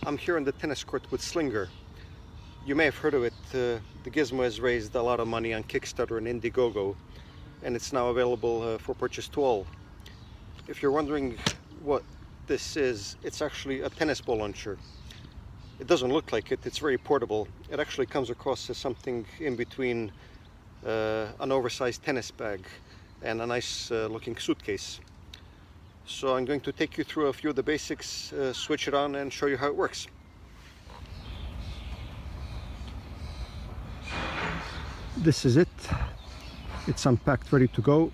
I'm here on the tennis court with Slinger. You may have heard of it. The gizmo has raised a lot of money on Kickstarter and Indiegogo, and it's now available for purchase to all. If you're wondering what this is, it's actually a tennis ball launcher. It doesn't look like it, it's very portable. It actually comes across as something in between an oversized tennis bag and a nice looking suitcase. So I'm going to take you through a few of the basics, switch it on and show you how it works. This is it. It's unpacked, ready to go.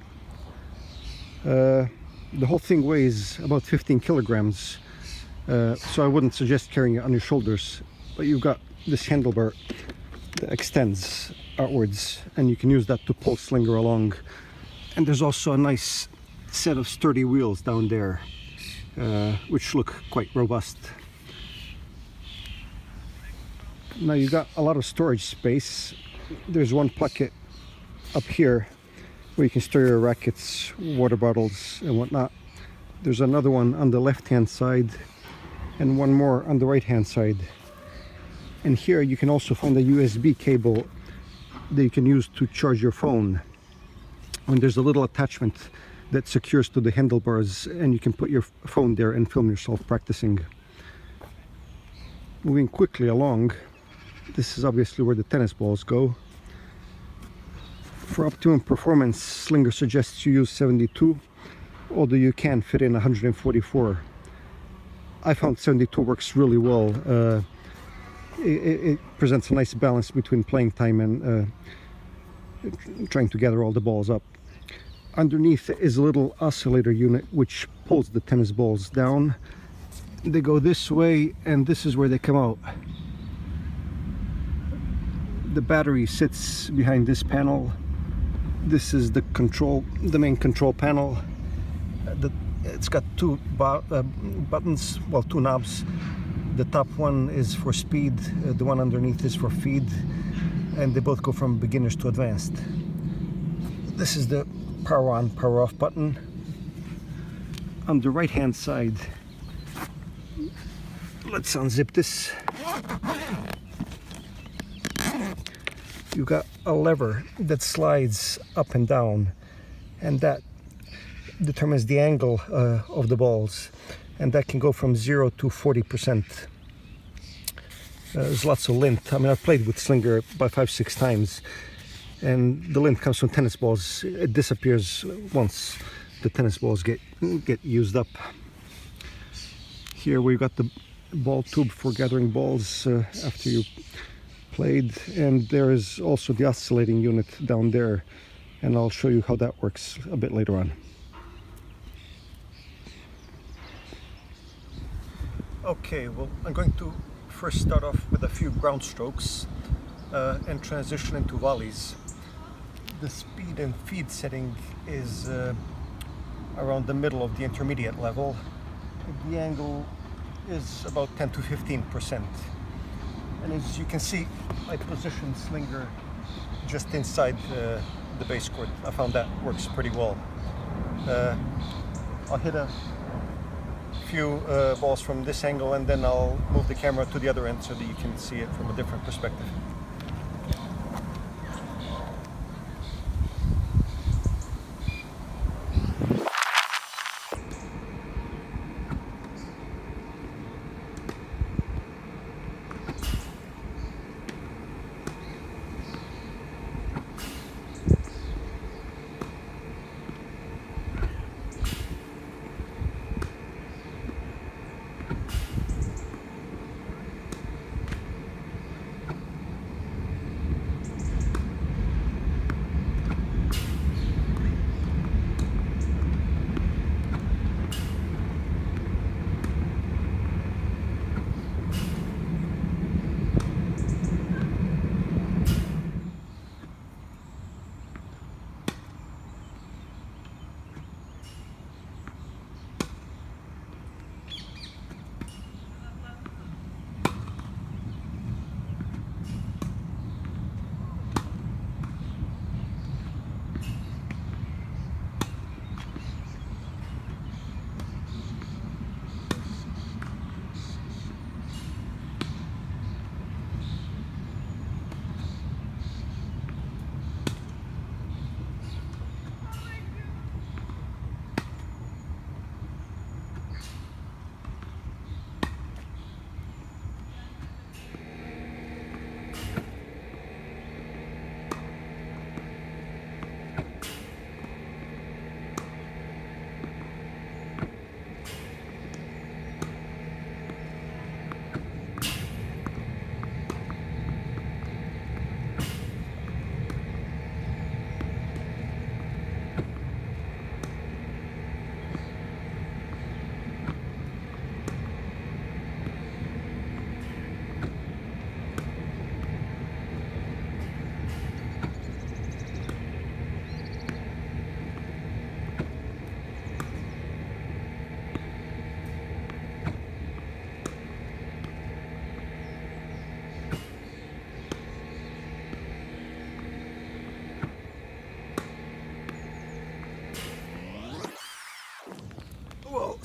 The whole thing weighs about 15 kilograms, so I wouldn't suggest carrying it on your shoulders, but you've got this handlebar that extends outwards and you can use that to pull Slinger along. And there's also a nice set of sturdy wheels down there, which look quite robust. Now you've got a lot of storage space. There's one pocket up here where you can store your rackets, water bottles and whatnot. There's another one on the left hand side and one more on the right hand side. And here you can also find a USB cable that you can use to charge your phone. And there's a little attachment that secures to the handlebars, and you can put your phone there and film yourself practicing. Moving quickly along, this is obviously where the tennis balls go. For optimum performance, Slinger suggests you use 72, although you can fit in 144. I found 72 works really well. It presents a nice balance between playing time and trying to gather all the balls up. Underneath is a little oscillator unit which pulls the tennis balls down. They go this way and this is where they come out. The battery sits behind this panel. This is the main control panel. It's got two buttons, well, two knobs. The top one is for speed, the one underneath is for feed, and they both go from beginners to advanced. This is the power on, power off button. On the right hand side, let's unzip this. You've got a lever that slides up and down, and that determines the angle of the balls, and that can go from 0 to 40%. There's lots of lint. I mean, I've played with Slinger about 5-6 times, and the lint comes from tennis balls. It disappears once the tennis balls get used up. Here we've got the ball tube for gathering balls after you played, and there is also the oscillating unit down there, and I'll show you how that works a bit later on. Okay, well, I'm going to first start off with a few ground strokes and transition into volleys. The speed and feed setting is around the middle of the intermediate level. The angle is about 10 to 15%. And as you can see, I positioned Slinger just inside the base court. I found that works pretty well. I'll hit a few balls from this angle, and then I'll move the camera to the other end so that you can see it from a different perspective.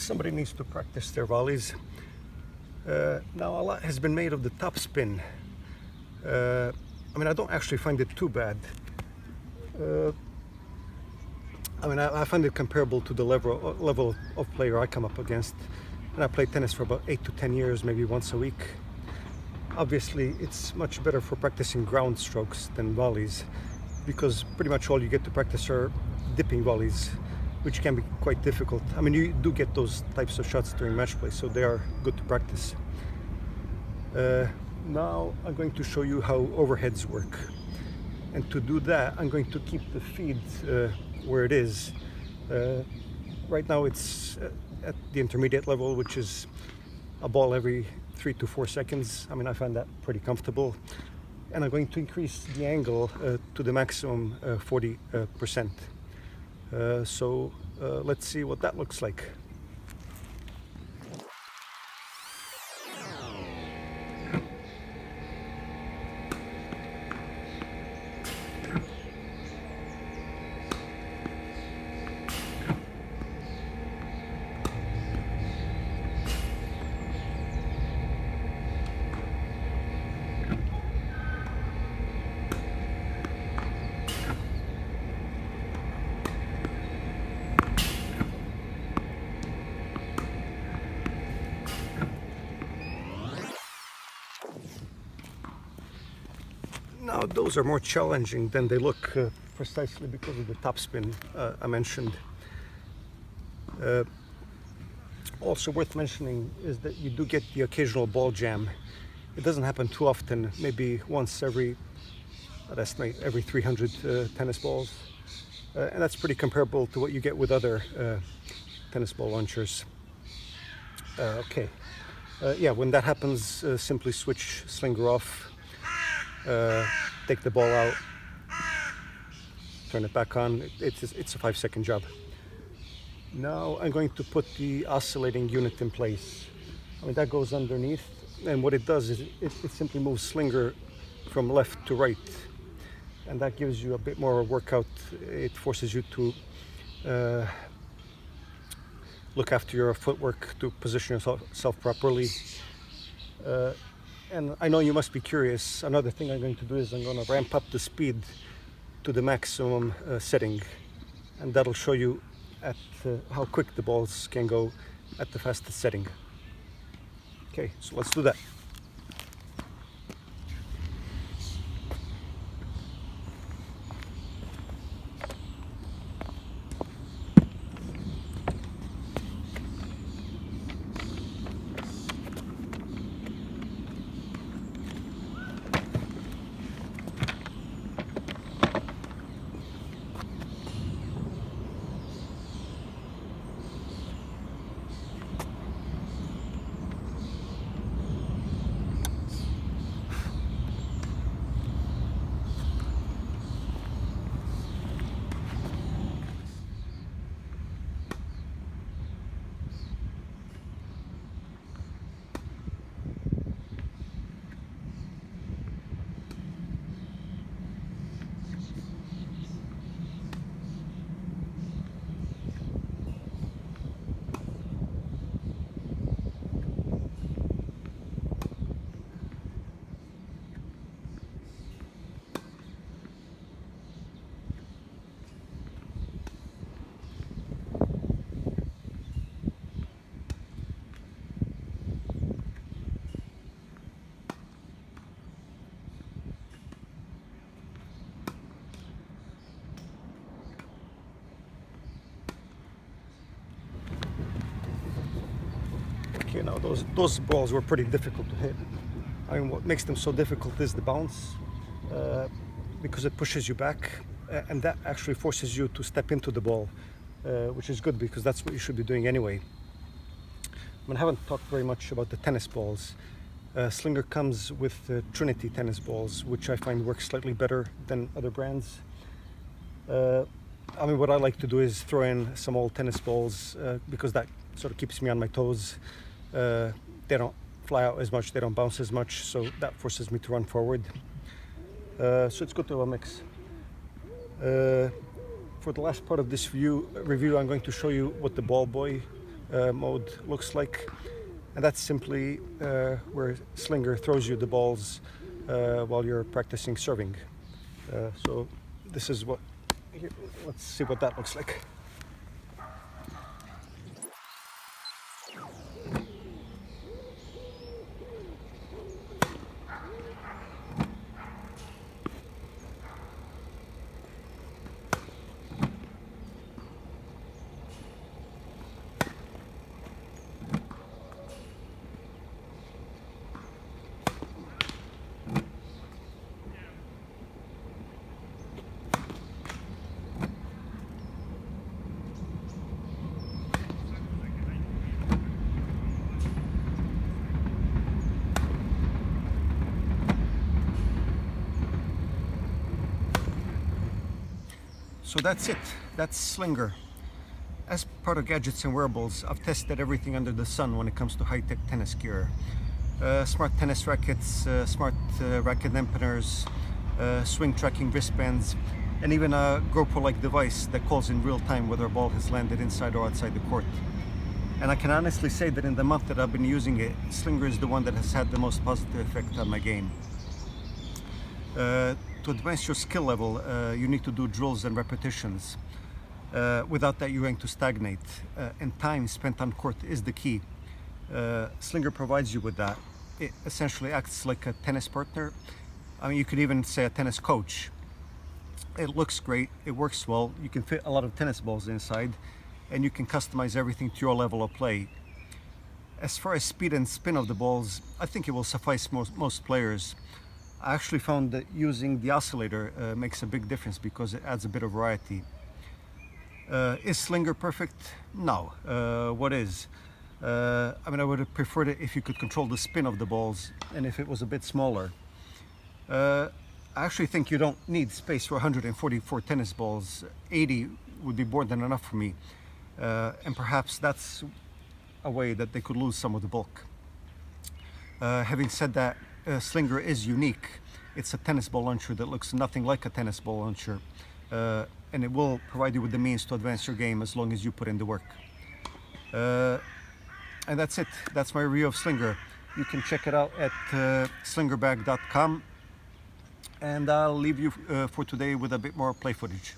somebody needs to practice their volleys. Now a lot has been made of the top spin. I mean, I don't actually find it too bad. I find it comparable to the level of player I come up against. And I play tennis for about 8 to 10 years, maybe once a week. Obviously, it's much better for practicing ground strokes than volleys, because pretty much all you get to practice are dipping volleys, which can be quite difficult. I mean, you do get those types of shots during match play, so they are good to practice. Now I'm going to show you how overheads work. And to do that, I'm going to keep the feed where it is. Right now it's at the intermediate level, which is a ball every 3 to 4 seconds. I mean, I find that pretty comfortable. And I'm going to increase the angle to the maximum 40%. So let's see what that looks like. Now those are more challenging than they look, precisely because of the topspin I mentioned. Also worth mentioning is that you do get the occasional ball jam. It doesn't happen too often, maybe once every, I'd estimate, every 300 tennis balls. And that's pretty comparable to what you get with other tennis ball launchers. Okay, yeah, when that happens, simply switch Slinger off. Take the ball out, turn it back on. It's a 5-second job. Now I'm going to put the oscillating unit in place. I mean, that goes underneath, and what it does is it simply moves Slinger from left to right, and that gives you a bit more workout. It forces you to look after your footwork, to position yourself properly. And I know you must be curious. Another thing I'm going to do is I'm going to ramp up the speed to the maximum setting, and that'll show you at how quick the balls can go at the fastest setting. Okay, so let's do that. Okay, now those balls were pretty difficult to hit. I mean, what makes them so difficult is the bounce, because it pushes you back, and that actually forces you to step into the ball, which is good because that's what you should be doing anyway. I mean, I haven't talked very much about the tennis balls. Slinger comes with Trinity tennis balls, which I find work slightly better than other brands. I mean, what I like to do is throw in some old tennis balls, because that sort of keeps me on my toes. They don't fly out as much, they don't bounce as much, so that forces me to run forward. So it's good to have a mix. For the last part of this review, I'm going to show you what the ball boy mode looks like. And that's simply where Slinger throws you the balls while you're practicing serving. So this is what, here, let's see what that looks like. So that's it, that's Slinger. As part of Gadgets and Wearables, I've tested everything under the sun when it comes to high-tech tennis gear. Smart tennis rackets, smart racket dampeners, swing tracking wristbands, and even a GoPro-like device that calls in real time whether a ball has landed inside or outside the court. And I can honestly say that in the month that I've been using it, Slinger is the one that has had the most positive effect on my game. To advance your skill level, you need to do drills and repetitions. Without that, you're going to stagnate. And time spent on court is the key. Slinger provides you with that. It essentially acts like a tennis partner. I mean, you could even say a tennis coach. It looks great, it works well, you can fit a lot of tennis balls inside, and you can customize everything to your level of play. As far as speed and spin of the balls, I think it will suffice most players. I actually found that using the Oscillator makes a big difference because it adds a bit of variety. Is Slinger perfect? No. What is? I mean, I would have preferred it if you could control the spin of the balls and if it was a bit smaller. I actually think you don't need space for 144 tennis balls. 80 would be more than enough for me. And perhaps that's a way that they could lose some of the bulk. Having said that, Slinger is unique. It's a tennis ball launcher that looks nothing like a tennis ball launcher. And it will provide you with the means to advance your game as long as you put in the work. And that's it. That's my review of Slinger. You can check it out at slingerbag.com. And I'll leave you for today with a bit more play footage.